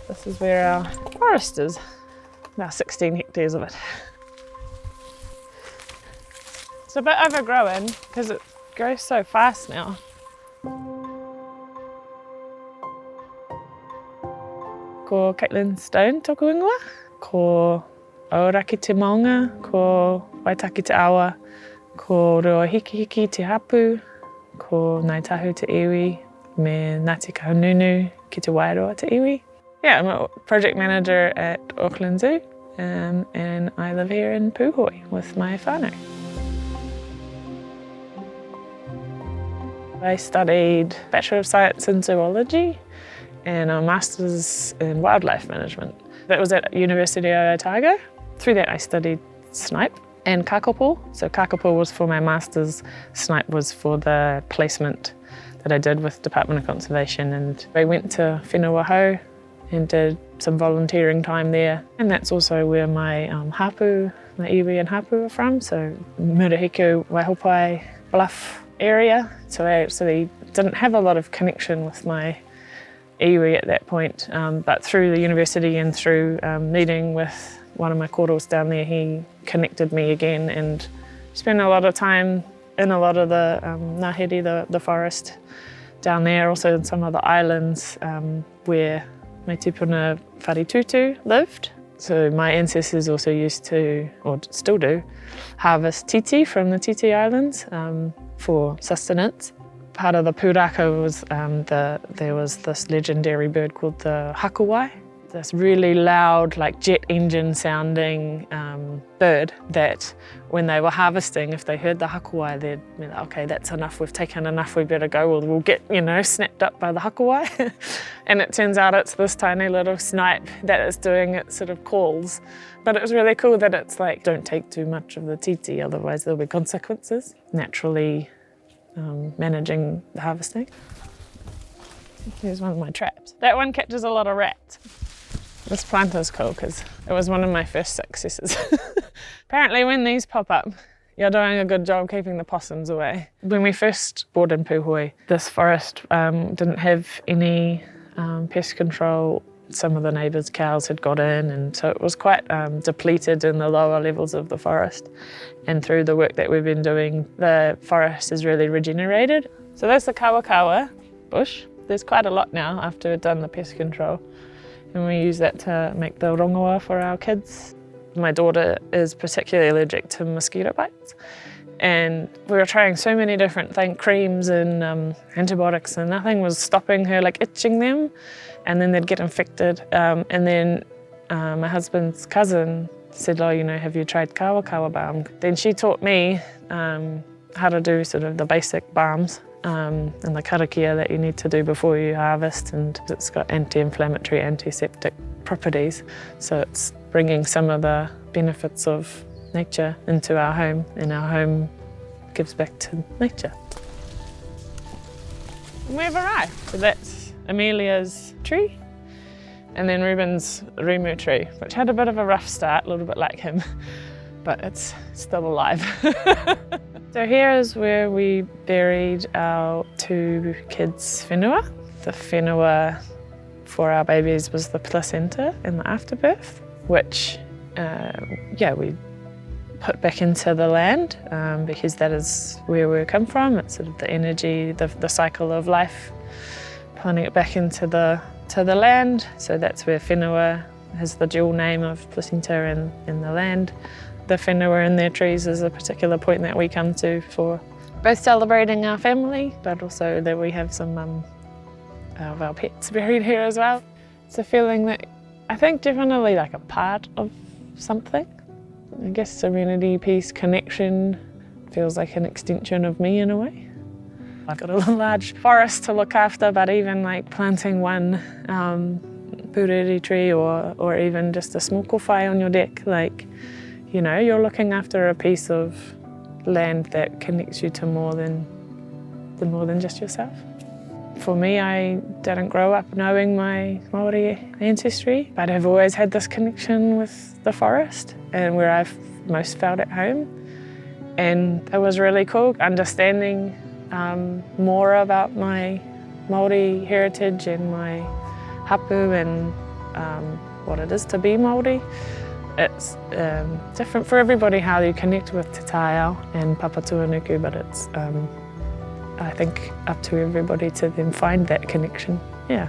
This is where our forest is, about 16 hectares of it. It's a bit overgrown because it grows so fast now. Ko Kaitlyn stone toku ingoa, ko auraki te maunga, ko waitaki te awa, ko rua hiki hiki te hapu, ko nai tahu te iwi, me Ngāti Kahungunu ki te wairoa te iwi. Yeah, I'm a project manager at Auckland Zoo, and I live here in Puhoi with my whānau. I studied Bachelor of Science in Zoology and a Master's in Wildlife Management. That was at University of Otago. Through that I studied snipe and kākāpō. So kākāpō was for my Master's, snipe was for the placement that I did with Department of Conservation. And I went to whenua and did some volunteering time there. And that's also where my hapu, my iwi and hapu are from. So Matariki, Waihopai, Bluff area. So I actually didn't have a lot of connection with my iwi at that point, but through the university and through meeting with one of my koros down there, he connected me again and spent a lot of time in a lot of the ngahere, the forest down there, also in some of the islands where my tupuna wharitutu lived. So my ancestors also used to, or still do, harvest tītī from the Tītī Islands for sustenance. Part of the pūrākau was there was this legendary bird called the hakawai. This really loud, like jet engine sounding bird that when they were harvesting, if they heard the hakawai, they'd be like, okay, that's enough, we've taken enough, we better go, or we'll get, snapped up by the hakawai. And it turns out it's this tiny little snipe that is doing its sort of calls. But it was really cool that it's like, don't take too much of the tītī, otherwise there'll be consequences. Naturally managing the harvesting. Here's one of my traps. That one catches a lot of rats. This plant is cool because it was one of my first successes. Apparently when these pop up, you're doing a good job keeping the possums away. When we first bought in Puhoi, this forest didn't have any pest control. Some of the neighbours' cows had got in, and so it was quite depleted in the lower levels of the forest. And through the work that we've been doing, the forest is really regenerated. So that's the kawakawa bush. There's quite a lot now after we've done the pest control. And we use that to make the rongoā for our kids. My daughter is particularly allergic to mosquito bites. And we were trying so many different things, creams and antibiotics, and nothing was stopping her, like itching them. And then they'd get infected. And then my husband's cousin said, oh, have you tried kawakawa balm? Then she taught me how to do sort of the basic balms and the karakia that you need to do before you harvest. And it's got anti-inflammatory, antiseptic properties. So it's bringing some of the benefits of nature into our home, and our home gives back to nature. And we've arrived. So that's Amelia's tree, and then Ruben's rimu tree, which had a bit of a rough start, a little bit like him, but it's still alive. So here is where we buried our 2 kids' whenua. The whenua for our babies was the placenta and the afterbirth, which, we put back into the land because that is where we come from. It's sort of the energy, the cycle of life, planting it back into the land. So that's where whenua has the dual name of placenta and the land. The whenua in their trees is a particular point that we come to for both celebrating our family, but also that we have some of our pets buried here as well. It's a feeling that I think definitely like a part of something. I guess serenity, peace, connection feels like an extension of me in a way. I've got a large forest to look after, but even like planting one pūrākau tree or even just a small kawai on your deck, you're looking after a piece of land that connects you to more than just yourself. For me, I didn't grow up knowing my Māori ancestry, but I've always had this connection with the forest and where I've most felt at home. And it was really cool understanding more about my Māori heritage and my hapu and what it is to be Māori. It's different for everybody how you connect with te taeao and papatuanuku, but it's I think up to everybody to then find that connection. Yeah.